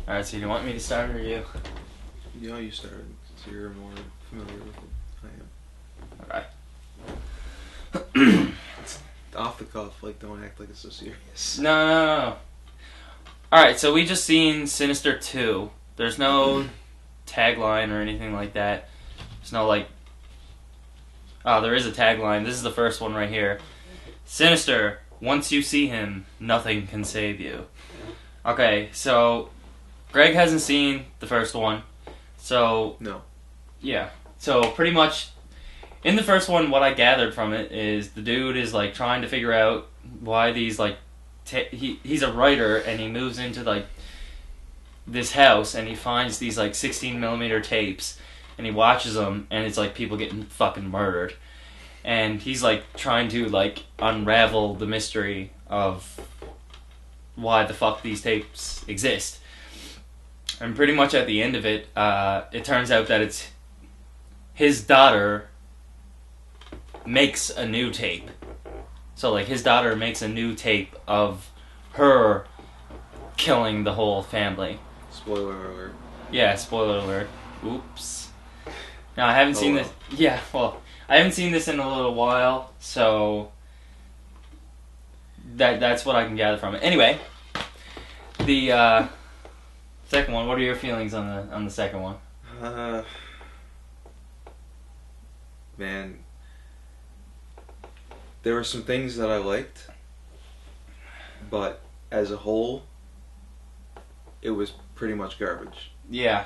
Alright, so do you want me to start or you? Yeah, you started, so you're more familiar with it. I am. Alright. It's off the cuff, like, don't act like it's so serious. No. Alright, so we just seen Sinister 2. There's no tagline or anything like that. There's no, like... Oh, there is a tagline. This is the first one right here. Sinister, once you see him, nothing can save you. Okay, so... Greg hasn't seen the first one. So... No. Yeah. So, pretty much... In the first one, what I gathered from it is the dude is, like, trying to figure out why these, like... he's a writer, and he moves into, like... this house, and he finds these, like, 16mm tapes, and he watches them, and it's, like, people getting fucking murdered. And he's, like, trying to, like, unravel the mystery of why the fuck these tapes exist. And pretty much at the end of it, it turns out that it's his daughter makes a new tape. So, like, his daughter makes a new tape of her killing the whole family. Spoiler alert. Yeah, spoiler alert. Oops. Now, I haven't seen this... Yeah, well, I haven't seen this in a little while, so... That's what I can gather from it. Anyway, the second one, what are your feelings on the second one? Man, there were some things that I liked, but as a whole, it was pretty much garbage. Yeah.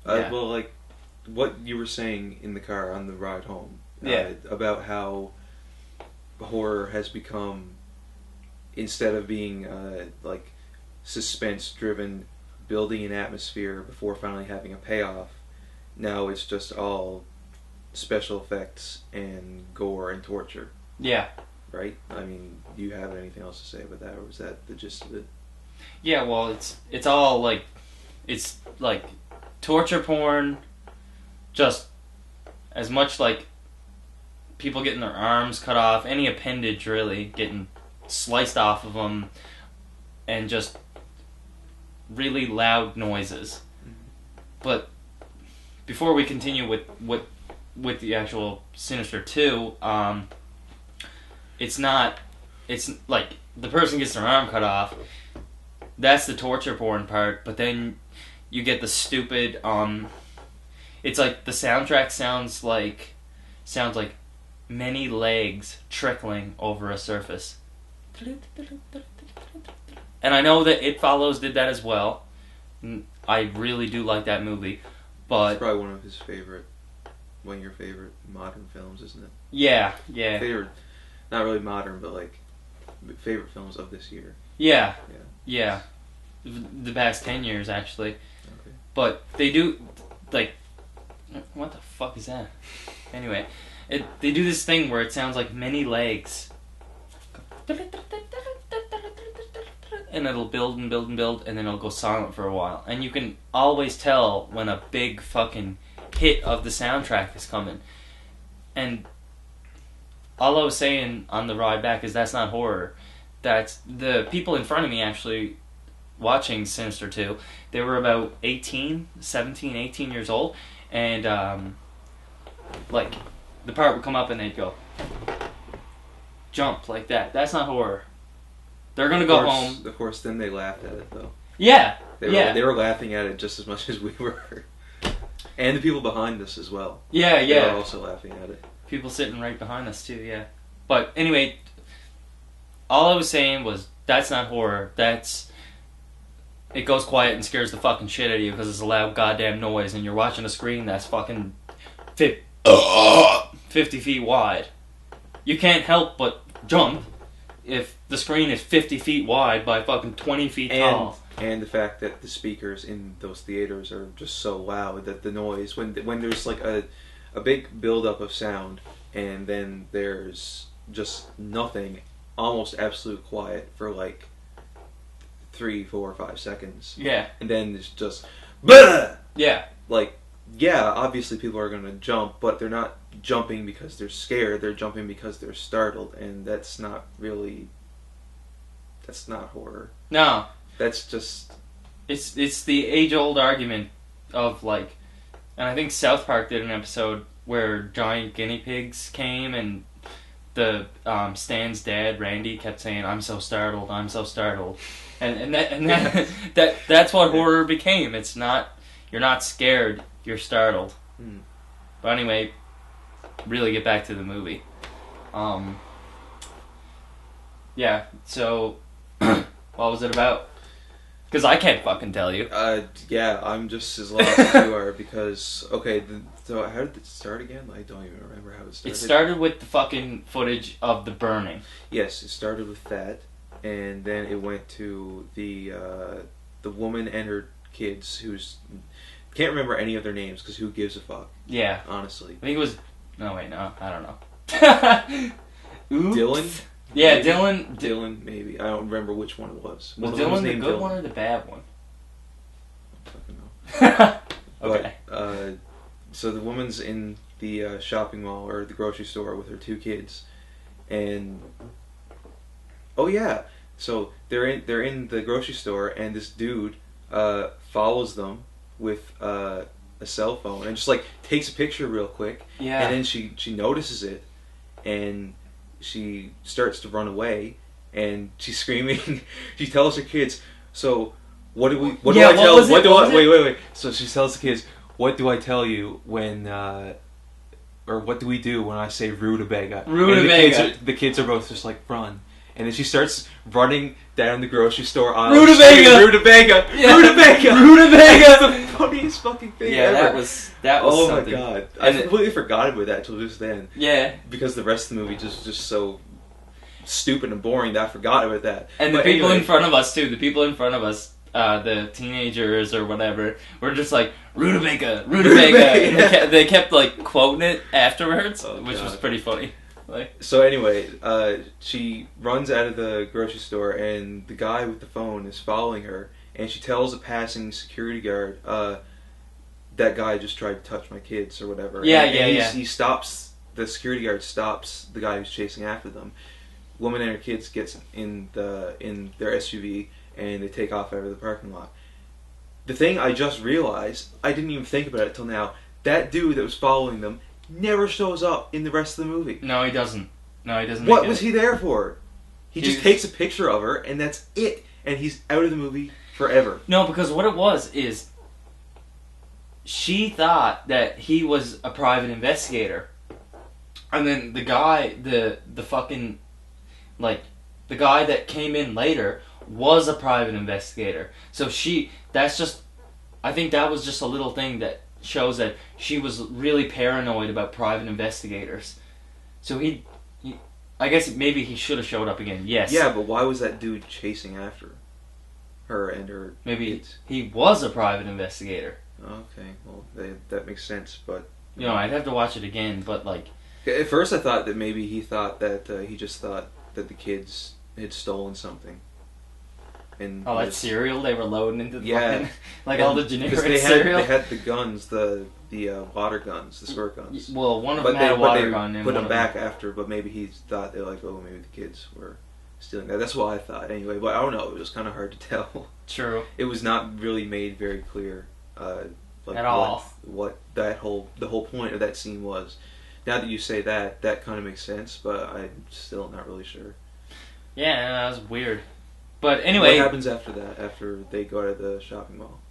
Well, like, what you were saying in the car on the ride home. About how horror has become, instead of being, like, suspense-driven, building an atmosphere before finally having a payoff, now it's just all special effects and gore and torture. Yeah. Right? I mean, do you have anything else to say about that, or was that the gist of it? Yeah, well, it's all, like, it's, like, torture porn, just as much, like, people getting their arms cut off, any appendage, really, getting sliced off of them, and just really loud noises. But before we continue with the actual Sinister 2, it's like, the person gets their arm cut off, that's the torture porn part, but then you get the stupid, it's like the soundtrack sounds like many legs trickling over a surface. And I know that It Follows did that as well. I really do like that movie, but... It's probably one of your favorite modern films, isn't it? Yeah. Favorite, not really modern, but, like, favorite films of this year. Yeah. The past 10 years, actually. Okay. But they do, like... What the fuck is that? Anyway, they do this thing where it sounds like many legs. And it'll build and build and build, and then it'll go silent for a while. And you can always tell when a big fucking hit of the soundtrack is coming. And all I was saying on the ride back is that's not horror. That's the people in front of me actually watching Sinister 2. They were about 18 years old. And, like, the part would come up and they'd go, jump, like that. That's not horror. They're gonna go home. Of course, then they laughed at it, though. Yeah. They were laughing at it just as much as we were. And the people behind us as well. Yeah. They were also laughing at it. People sitting right behind us, too, yeah. But, anyway, all I was saying was, that's not horror. It goes quiet and scares the fucking shit out of you because it's a loud goddamn noise and you're watching a screen that's fucking 50 feet wide. You can't help but jump if the screen is 50 feet wide by fucking 20 feet tall. And the fact that the speakers in those theaters are just so loud that the noise, when there's like a big buildup of sound and then there's just nothing, almost absolute quiet for like 3, 4, 5 seconds. Yeah. And then it's just... Bah! Yeah. Like, yeah, obviously people are going to jump, but they're not jumping because they're scared. They're jumping because they're startled, and that's not really... That's not horror. No. That's just it's the age-old argument of, like, and I think South Park did an episode where giant guinea pigs came and the Stan's dad, Randy, kept saying, "I'm so startled, I'm so startled," that's what horror became. It's not, you're not scared, you're startled. But anyway, really get back to the movie. Yeah. So, what was it about? Because I can't fucking tell you. Yeah, I'm just as lost as you are because, okay, so how did it start again? I don't even remember how it started. It started with the fucking footage of the burning. Yes, it started with that, and then it went to the woman and her kids, who's, can't remember any of their names because who gives a fuck? Yeah. Honestly. I think it was, no wait, no, I don't know. Dylan? Yeah, maybe? Dylan. Dylan, maybe. I don't remember which one it was. Was Dylan the good one or the bad one? I don't fucking know. Okay. But, so the woman's in the shopping mall or the grocery store with her two kids, and oh yeah, so they're in the grocery store, and this dude follows them with a cell phone and just like takes a picture real quick. Yeah. And then she notices it, and she starts to run away, and she's screaming. She tells her kids, "So what do I tell? Wait. So she tells the kids, "What do I tell you when, or what do we do when I say rutabaga?" Rutabaga. The kids are both just like, "Run." And then she starts running down the grocery store aisle. Rutabaga! Rutabaga! Yeah. Rutabaga! Rutabaga! That's the funniest fucking thing ever. That was oh something. my god. And I completely forgot about that till just then. Yeah. Because the rest of the movie just so stupid and boring that I forgot about that. And the people in front of us too, the teenagers or whatever, were just like, Rutabaga! Rutabaga! And they kept like quoting it afterwards, which was pretty funny. Like, so anyway, she runs out of the grocery store, and the guy with the phone is following her, and she tells a passing security guard, that guy just tried to touch my kids or whatever. He stops, the security guard stops the guy who's chasing after them. Woman and her kids gets in their SUV, and they take off out of the parking lot. The thing I just realized, I didn't even think about it till now, that dude that was following them never shows up in the rest of the movie. No, he doesn't. What was he there for? He just takes a picture of her, and that's it. And he's out of the movie forever. No, because what it was is, she thought that he was a private investigator. And then the guy, the fucking, like, the guy that came in later was a private investigator. So I think that was just a little thing that shows that she was really paranoid about private investigators. So I guess maybe he should have showed up again. Yes. Yeah, but why was that dude chasing after her and her Maybe kids? He was a private investigator. Okay, well that makes sense, but You know, I'd have to watch it again, but like, at first I thought that maybe he thought that he just thought that the kids had stolen something. And that cereal they were loading into the fucking, like, and all the generic they cereal. They had the guns, the water guns, the squirt guns. Well, one of them had a water gun. And put them back after, but maybe he thought they're like, oh, maybe the kids were stealing that. That's what I thought anyway. But I don't know. It was kind of hard to tell. True. It was not really made very clear. Like at all. What the whole point of that scene was. Now that you say that kind of makes sense, but I'm still not really sure. Yeah, that was weird. But anyway, what happens after that? After they go to the shopping mall?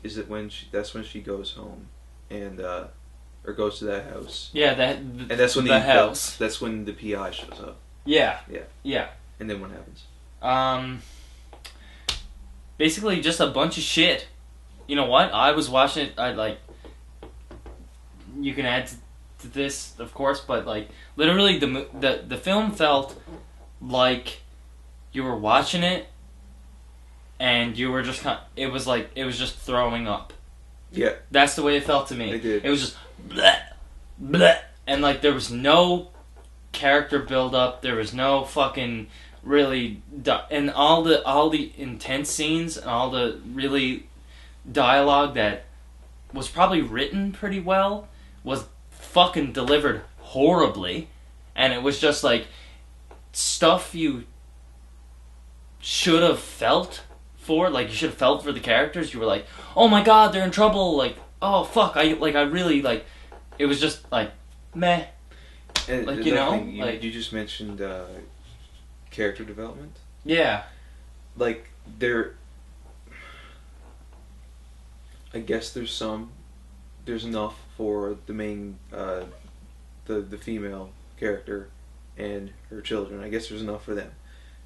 Is it that's when she goes home and or goes to that house? Yeah, and that's when the house. That's when the PI shows up. Yeah. Yeah. Yeah. And then what happens? Basically just a bunch of shit. You know what? I was watching it. You can add to this, of course, but like literally the film felt like you were watching it, and you were just it was just throwing up. Yeah. That's the way it felt to me. It did. It was just bleh, bleh, and like there was no character build up. There was no fucking really, and all the intense scenes and all the really dialogue that was probably written pretty well was fucking delivered horribly, and it was just like stuff you should have felt for. Like, you should have felt for the characters. You were like, oh my god, they're in trouble. Like, oh fuck, I really like. It was just like, meh. And like, you know, thing, like you just mentioned character development. Yeah. Like there, I guess there's enough for the main the female character and her children. I guess there's enough for them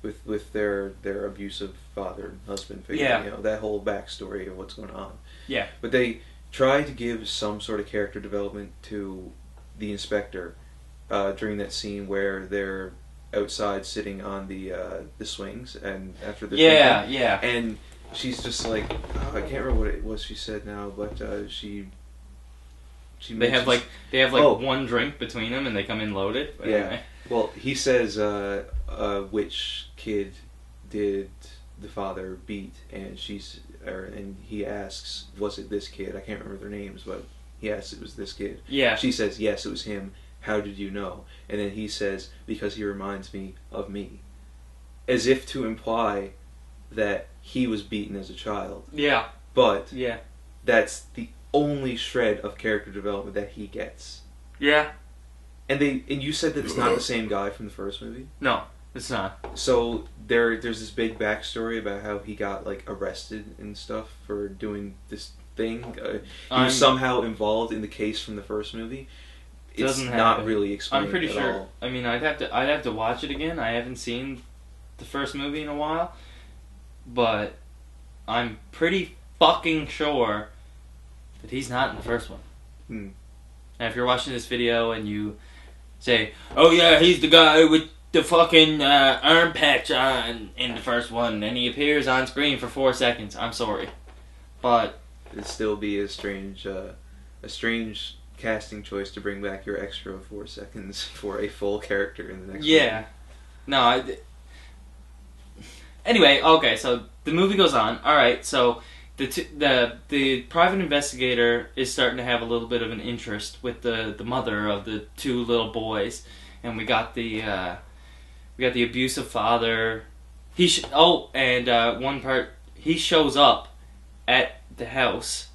with their abusive father and husband figure. Yeah. You know, that whole backstory of what's going on. Yeah. But they try to give some sort of character development to the inspector during that scene where they're outside sitting on the swings and after the yeah. and she's just like, oh, I can't remember what it was she said now, but she they have like one drink between them and they come in loaded. But yeah. Anyway. Well, he says, which kid did the father beat? And and he asks, was it this kid? I can't remember their names, but he asks, it was this kid. Yeah. She says, yes, it was him. How did you know? And then he says, because he reminds me of me. As if to imply that he was beaten as a child. Yeah. But yeah, that's the only shred of character development that he gets. Yeah. And you said that it's not the same guy from the first movie? No, it's not. So there's this big backstory about how he got like arrested and stuff for doing this thing. He was somehow involved in the case from the first movie. It's not really explained. I'm pretty sure. All. I mean, I'd have to watch it again. I haven't seen the first movie in a while, but I'm pretty fucking sure that he's not in the first one. Hmm. And if you're watching this video and you say, "Oh yeah, he's the guy with the fucking arm patch on in the first one," and he appears on screen for 4 seconds, I'm sorry, but it'd still be a strange casting choice to bring back your extra 4 seconds for a full character in the next movie. No, anyway, okay, so the movie goes on. Alright, so the private investigator is starting to have a little bit of an interest with the mother of the two little boys, and we got the abusive father. One part, he shows up at the house,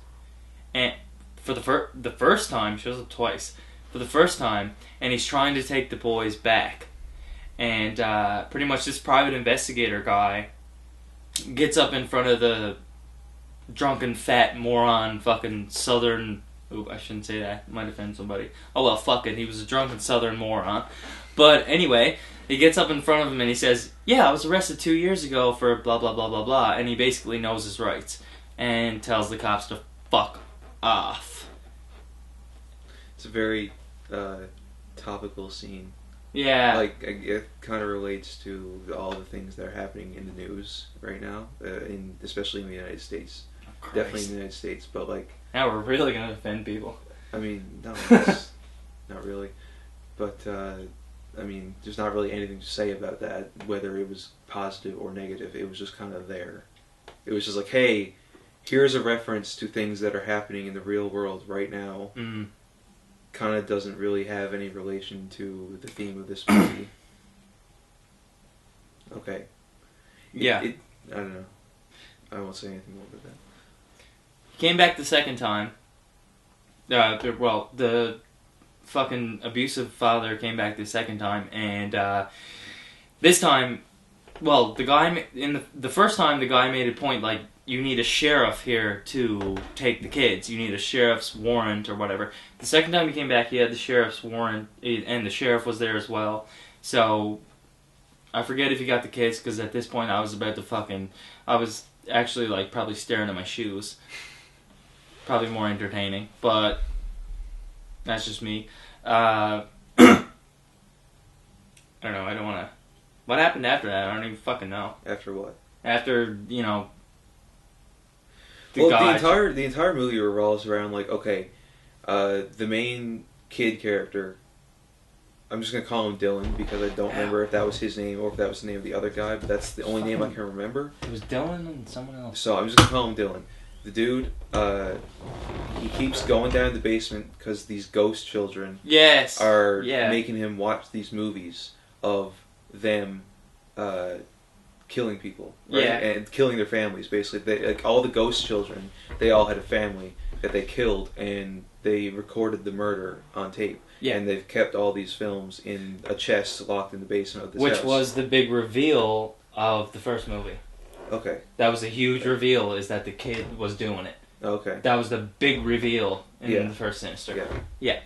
and for the first time, shows up twice. For the first time, and he's trying to take the boys back. And pretty much this private investigator guy gets up in front of the drunken fat moron fucking southern... Oop, I shouldn't say that. Might offend somebody. Oh well, fuck it. He was a drunken southern moron. But anyway, he gets up in front of him and he says, yeah, I was arrested 2 years ago for blah blah blah blah blah. And he basically knows his rights. And tells the cops to fuck off. It's a very topical scene. Yeah. Like, it kind of relates to all the things that are happening in the news right now, especially in the United States. Christ. Definitely in the United States, but like... Now we're really going to offend people. I mean, no, it's not really. But, I mean, there's not really anything to say about that, whether it was positive or negative. It was just kind of there. It was just like, hey, here's a reference to things that are happening in the real world right now. Mm. Kind of doesn't really have any relation to the theme of this movie. Okay. Yeah. I don't know. I won't say anything more about that. Came back the second time. The fucking abusive father came back the second time, and this time, the guy in the first time, the guy made a point like, you need a sheriff here to take the kids. You need a sheriff's warrant or whatever. The second time he came back, he had the sheriff's warrant, and the sheriff was there as well. So, I forget if he got the kids, because at this point I was actually like probably staring at my shoes. Probably more entertaining, but that's just me. I don't know, I don't want to... What happened after that? I don't even fucking know. After what? After, the entire movie revolves around, like, okay, the main kid character, I'm just going to call him Dylan, because I don't remember if that was his name or if that was the name of the other guy, but that's the only name I can remember. It was Dylan and someone else. So I'm just going to call him Dylan. The dude, he keeps going down the basement because these ghost children making him watch these movies of them killing people, right? Yeah. And killing their families. Basically, they, like all the ghost children, they all had a family that they killed, and they recorded the murder on tape. Yeah. And they've kept all these films in a chest locked in the basement of this house. Which was the big reveal of the first movie. Okay. That was a huge reveal, is that the kid was doing it. Okay. That was the big reveal in the first Sinister. Yeah. Yeah.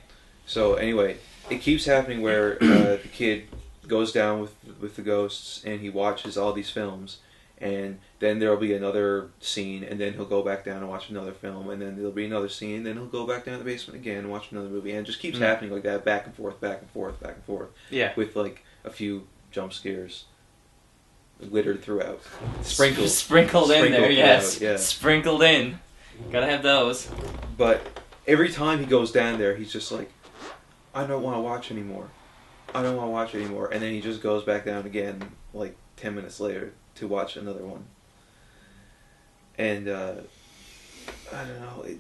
So anyway, it keeps happening where the kid goes down with the ghosts, and he watches all these films, and then there'll be another scene, and then he'll go back down and watch another film, and then there'll be another scene, then he'll go back down to the basement again and watch another movie, and it just keeps happening like that, back and forth, back and forth, back and forth. Yeah. With like a few jump scares littered throughout. Sprinkled in there, yes. Yeah. Sprinkled in. Gotta have those. But every time he goes down there, he's just like, I don't want to watch anymore. I don't want to watch anymore. And then he just goes back down again, like 10 minutes later, to watch another one. And, I don't know, it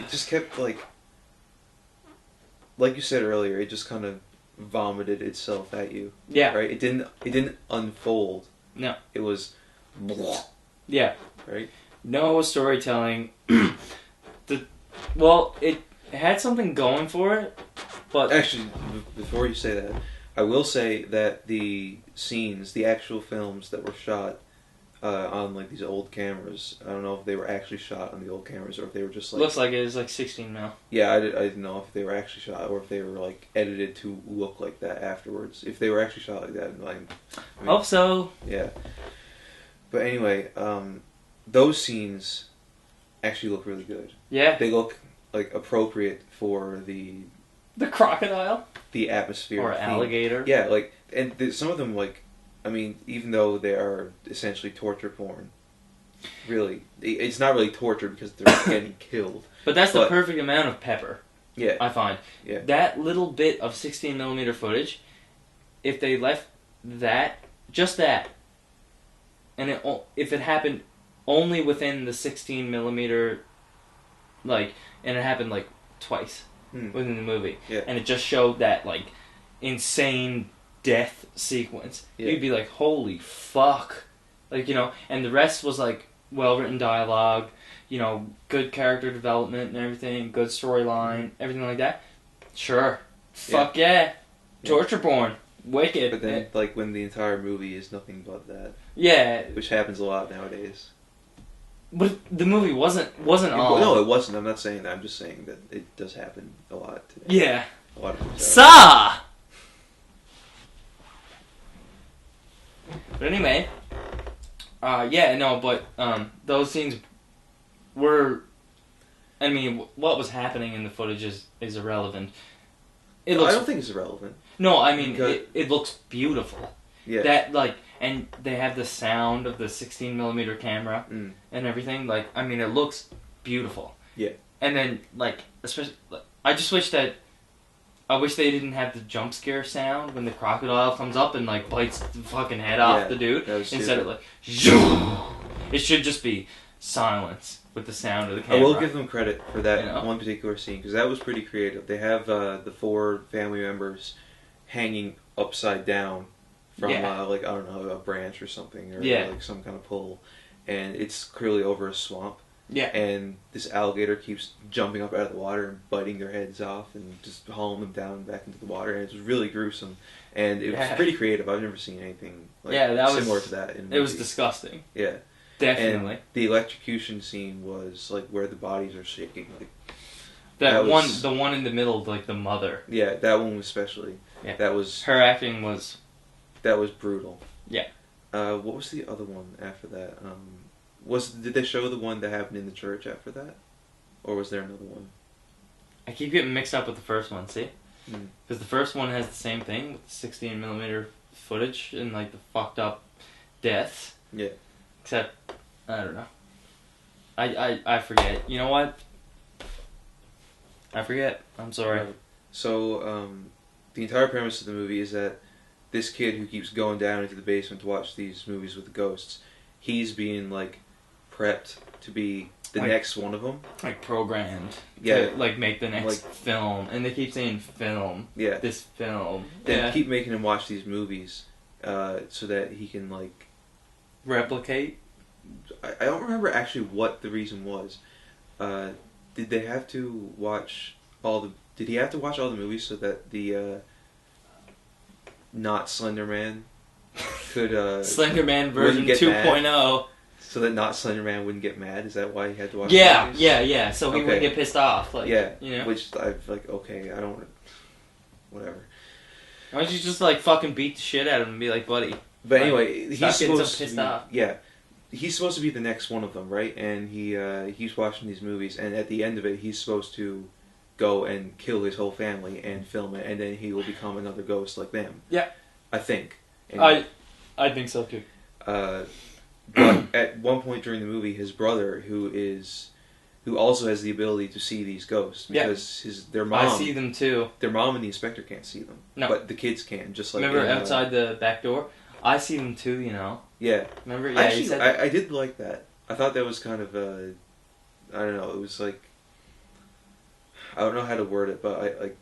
just kept, like you said earlier, it just kind of vomited itself at you. Yeah. Right? It didn't unfold. No. It was... Yeah. Right? No storytelling. It had something going for it, but... Actually, before you say that, I will say that the scenes, the actual films that were shot on like these old cameras, I don't know if they were actually shot on the old cameras or if they were just like... Looks like it was like 16 mil. Yeah, I didn't know if they were actually shot or if they were like edited to look like that afterwards. If they were actually shot like that, I mean, Hope so. Yeah. But anyway, those scenes actually look really good. Yeah. They look like appropriate for the crocodile? The atmosphere. Or alligator. Yeah, like, and some of them, like, I mean, even though they are essentially torture porn, really, it's not really torture because they're getting killed. But that's the perfect amount of pepper. Yeah. I find. Yeah. That little bit of 16mm footage, if they left that, just that, and if it happened only within the 16mm, like, and it happened, like, twice within the movie, and it just showed that, like, insane death sequence, you'd be like, holy fuck. Like, you know, and the rest was, like, well-written dialogue, you know, good character development and everything, good storyline, everything like that. Sure. Fuck yeah. Torture porn. Wicked. But then, like, when the entire movie is nothing but that. Yeah. Which happens a lot nowadays. But the movie wasn't all... No, it wasn't. I'm not saying that. I'm just saying that it does happen a lot today. Yeah. A lot of times. Sa! But anyway, those scenes were... I mean, what was happening in the footage is irrelevant. I don't think it's irrelevant. No, I mean, it looks beautiful. Yeah. That, like, and they have the sound of the 16mm camera and everything. Like, I mean, it looks beautiful. Yeah. And then, like, especially, I just wish that, I wish they didn't have the jump scare sound when the crocodile comes up and, like, bites the fucking head off the dude. Instead of, like, it should just be silence with the sound of the camera. I will give them credit for that one particular scene, because that was pretty creative. They have the 4 family members hanging upside down from, like, I don't know, a branch or something, or like some kind of pole, and it's clearly over a swamp. Yeah. And this alligator keeps jumping up out of the water and biting their heads off and just hauling them down back into the water, and it was really gruesome. And it was pretty creative. I've never seen anything like similar to that in a movie. It was disgusting. Yeah. Definitely. And the electrocution scene was like where the bodies are shaking. Like the one in the middle, like the mother. Yeah, that one especially. Yeah. That was her acting was. That was brutal. Yeah. What was the other one after that? Did they show the one that happened in the church after that, or was there another one? I keep getting mixed up with the first one. See, because the first one has the same thing with the 16mm footage and like the fucked up deaths. Yeah. Except, I don't know. I forget. You know what? I forget. I'm sorry. So, the entire premise of the movie is that this kid who keeps going down into the basement to watch these movies with the ghosts, he's being, like, prepped to be the next one of them. Like, programmed. Yeah. To, like, make the next film. And they keep saying film. Yeah. This film. They keep making him watch these movies, so that he can, like, replicate. I don't remember actually what the reason was. Did they have to watch all the? Did he have to watch all the movies so that the not Slender Man could Slender Man version 2.0. So that not Slender Man wouldn't get mad? Is that why he had to watch Yeah, the movies? yeah. So he wouldn't get pissed off. Like, yeah, you know? Which I've like, okay, I don't... Whatever. Why don't you just like fucking beat the shit out of him and be like, buddy. But anyway, he's supposed to be... off. Yeah. He's supposed to be the next one of them, right? And he's watching these movies, and at the end of it, he's supposed to go and kill his whole family and film it, and then he will become another ghost like them. Yeah. I think. And, I think so too. But at one point during the movie, his brother, who also has the ability to see these ghosts, because their mom... I see them too. Their mom and the inspector can't see them. No. But the kids can, just like... Remember outside the back door? I see them too, you know. Yeah. Remember? Yeah, actually, I did like that. I thought that was kind of I don't know, it was like... I don't know how to word it, but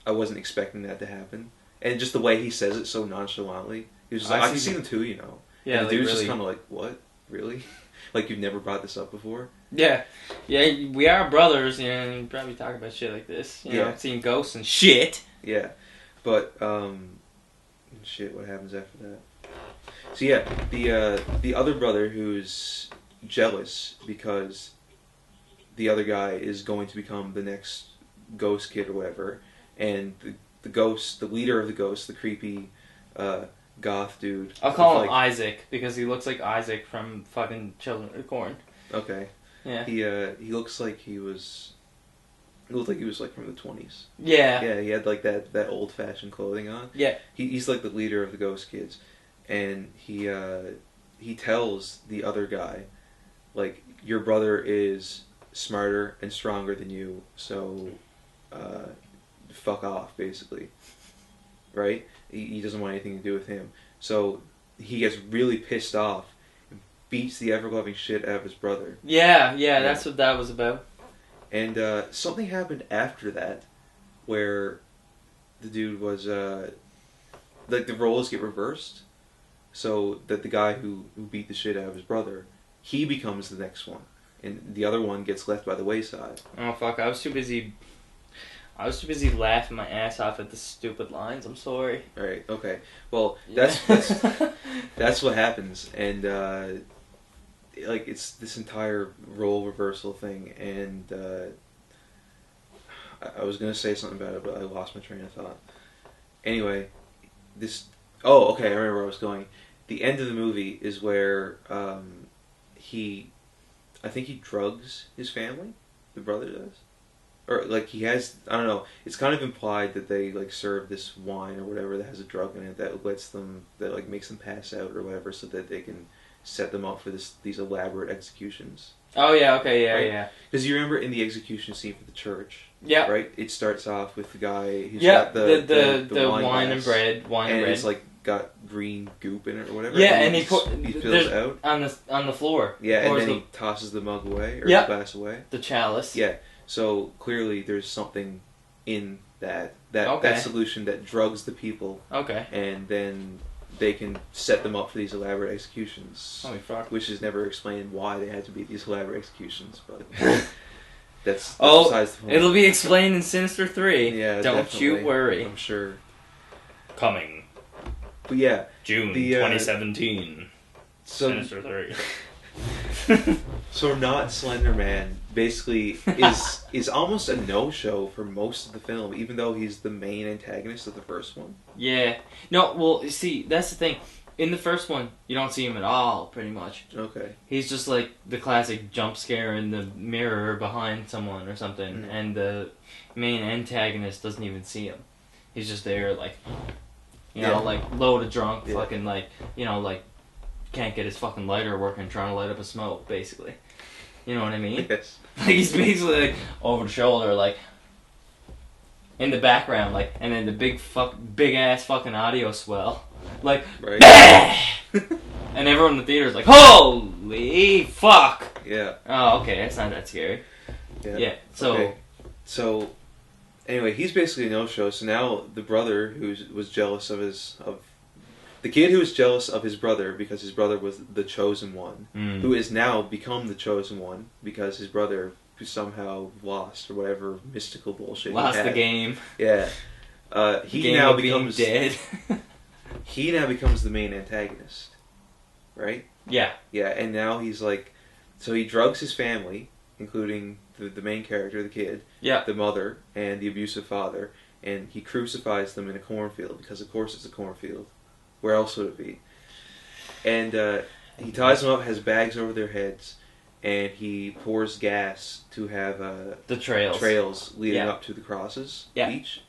I wasn't expecting that to happen. And just the way he says it so nonchalantly. He was just like, I can see them too, you know. Yeah, and the dude's really... just kind of like, what? Really? Like you've never brought this up before? Yeah. Yeah, we are brothers, and you probably talk about shit like this. You know, seeing ghosts and shit. Yeah. But, shit, what happens after that? So yeah, the other brother who's jealous because the other guy is going to become the next ghost kid or whatever, and the ghost, the leader of the ghost, the creepy goth dude. I'll call him Isaac because he looks like Isaac from fucking Children of the Corn. Okay. Yeah. He looks like he was. It looked like he was like from the 20s. Yeah. Yeah, he had like that old fashioned clothing on. Yeah. He's like the leader of the ghost kids, and he tells the other guy, like, your brother is smarter and stronger than you, so fuck off, basically. Right? He doesn't want anything to do with him. So he gets really pissed off and beats the ever-loving shit out of his brother. Yeah, that's what that was about. And something happened after that where the dude was... like, the roles get reversed, so that the guy who beat the shit out of his brother, he becomes the next one. And the other one gets left by the wayside. Oh, fuck. I was too busy laughing my ass off at the stupid lines. I'm sorry. Alright, okay. Well, that's what happens. And, like, it's this entire role reversal thing. And, I was going to say something about it, but I lost my train of thought. Anyway, oh, okay, I remember where I was going. The end of the movie is where, I think he drugs his family. The brother does. Or, like, he has, I don't know, it's kind of implied that they, like, serve this wine or whatever that has a drug in it that like, makes them pass out or whatever so that they can set them up for these elaborate executions. Oh, yeah, okay, yeah, right? yeah. Because you remember in the execution scene for the church, yeah, right? It starts off with the guy who's got the wine and bread, and it's, like, got green goop in it or whatever. Yeah, and he spills out on the floor. Yeah, and then he tosses the mug away, or the glass away. The chalice. Yeah, so clearly there's something in that solution that drugs the people. Okay. And then they can set them up for these elaborate executions. Holy fuck. Which is never explained why they had to be these elaborate executions, but that's besides the point. It'll be explained in Sinister 3. Yeah, Don't definitely. you worry. I'm sure. Coming. But yeah. June 2017. Sinister 3. So not Slender Man basically is almost a no-show for most of the film, even though he's the main antagonist of the first one. Yeah. No, well, see, that's the thing. In the first one, you don't see him at all, pretty much. Okay. He's just like the classic jump scare in the mirror behind someone or something, and the main antagonist doesn't even see him. He's just there, like, you know, like, loaded drunk, fucking, like, you know, like, can't get his fucking lighter working, trying to light up a smoke, basically. You know what I mean? Yes. Like, he's basically, like, over the shoulder, like, in the background, like, and then the big ass fucking audio swell. Like, right. And everyone in the theater is like, holy fuck! Yeah. Oh, okay, that's not that scary. Yeah, so... Okay. So, anyway, he's basically a no-show, so now the brother who was jealous of The kid who is jealous of his brother because his brother was the chosen one, who has now become the chosen one because his brother somehow lost or whatever mystical bullshit. Lost the game. Yeah. He now becomes dead. He now becomes the main antagonist, right? Yeah. Yeah, and now he's like, so he drugs his family, including the main character, the kid, the mother, and the abusive father, and he crucifies them in a cornfield because, of course, it's a cornfield. Where else would it be? And he ties them up, has bags over their heads, and he pours gas to have the trails leading up to the crosses each.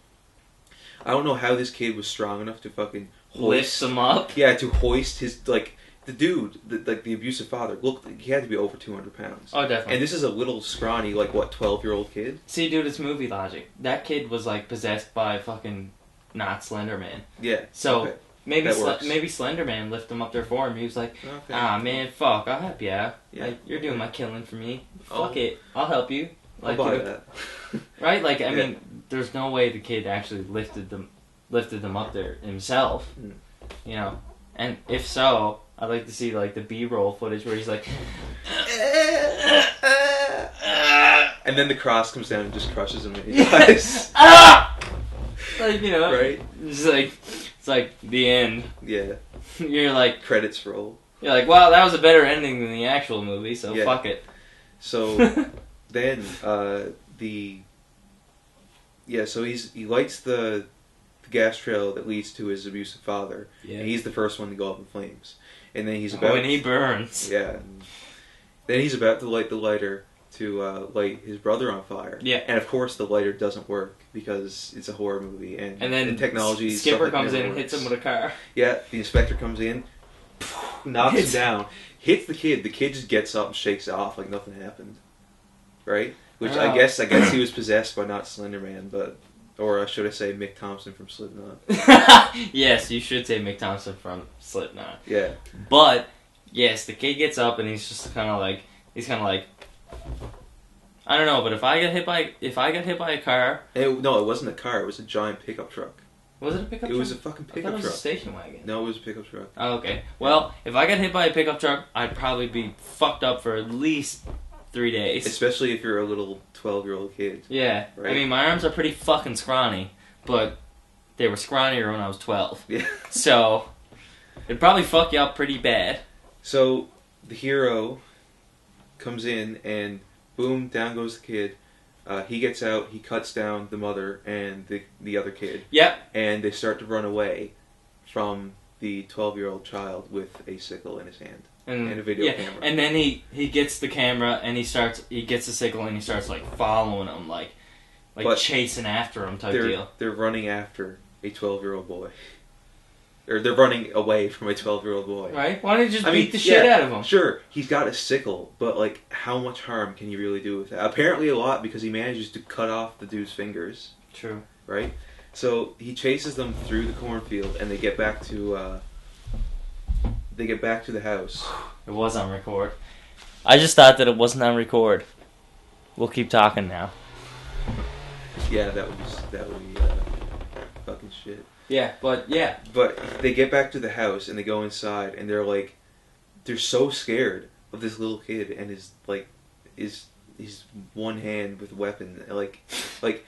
I don't know how this kid was strong enough to fucking lift them up. Yeah, to hoist his, like, the dude, the abusive father, looked, he had to be over 200 pounds. Oh, definitely. And this is a little scrawny, like, what, 12-year-old kid? See, dude, it's movie logic. That kid was, like, possessed by fucking not Slender Man. Yeah. So, okay. maybe Slender Man lifted him up there for him. He was like, man, fuck, I'll help you out. Yeah. Like, you're doing my killing for me. Fuck it. I'll help you. Like, I'll buy that. Right? Like, I mean, there's no way the kid actually lifted them up there himself. You know? And if so, I'd like to see, like, the B-roll footage where he's like... and then the cross comes down and just crushes him and he dies. Like, you know... Right? It's like the end. Yeah. You're like... Credits roll. You're like, wow, that was a better ending than the actual movie, so fuck it. So, then, so he lights the gas trail that leads to his abusive father. Yeah. And he's the first one to go up in flames. And then he's about... when he burns. Yeah. Then he's about to light the lighter to light his brother on fire. Yeah. And of course the lighter doesn't work because it's a horror movie and then the technology... Skipper comes in and hits him with a car. Yeah, the inspector comes in, knocks him down, hits the kid. The kid just gets up and shakes it off like nothing happened. Right? Which I guess he was possessed by not Slender Man, but... Or should I say Mick Thompson from Slipknot? Yes, you should say Mick Thompson from Slipknot. Yeah. But, yes, the kid gets up and he's just kind of like... I don't know, but if I get hit by a car... No, it wasn't a car. It was a giant pickup truck. Was it a pickup truck? It was a fucking pickup truck. It was a station wagon. No, it was a pickup truck. Oh, okay. Well, if I got hit by a pickup truck, I'd probably be fucked up for at least 3 days. Especially if you're a little 12-year-old kid. Yeah. Right? I mean, my arms are pretty fucking scrawny, but they were scrawnier when I was 12. Yeah. So, it'd probably fuck you up pretty bad. So, the hero comes in and boom, down goes the kid. He gets out, he cuts down the mother and the other kid. Yep. And they start to run away from the 12-year-old child with a sickle in his hand. And a video camera. And then he gets the camera and he gets the sickle and he starts like following him, like chasing after him type deal. They're running after a 12-year-old boy. Or they're running away from a 12-year-old boy. Right? Why don't you just beat the shit out of him? Sure, he's got a sickle, but like how much harm can you really do with that? Apparently a lot because he manages to cut off the dude's fingers. True. Right? So he chases them through the cornfield and they get back to the house. It was on record. I just thought that it wasn't on record. We'll keep talking now. Yeah, that would be fucking shit. Yeah, but they get back to the house and they go inside and they're so scared of this little kid and his one hand with a weapon. Like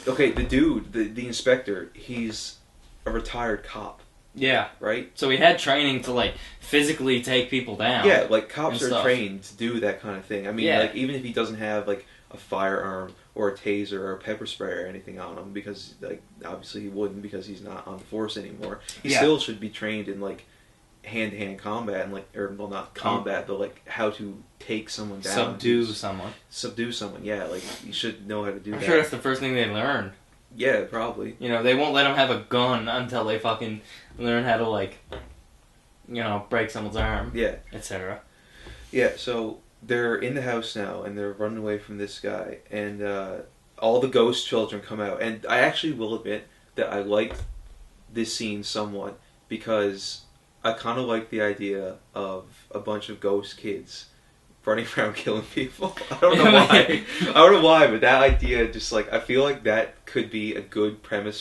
okay, the dude, the inspector, he's a retired cop. Yeah. Right? So he had training to, like, physically take people down. Yeah, like, cops are trained to do that kind of thing. I mean, like, even if he doesn't have, like, a firearm or a taser or a pepper spray or anything on him, because, like, obviously he wouldn't because he's not on the force anymore. He still should be trained in, like, hand-to-hand combat and, like, or, well, not combat, but, like, how to take someone down. Subdue someone, yeah. Like, you should know how to do that. I'm sure that's the first thing they learn. Yeah, probably. You know, they won't let them have a gun until they fucking learn how to, like, you know, break someone's arm. Yeah. Etc. Yeah, so they're in the house now, and they're running away from this guy, and all the ghost children come out. And I actually will admit that I liked this scene somewhat, because I kind of like the idea of a bunch of ghost kids running around killing people. I don't know why. I don't know why, but that idea just, like, I feel like that could be a good premise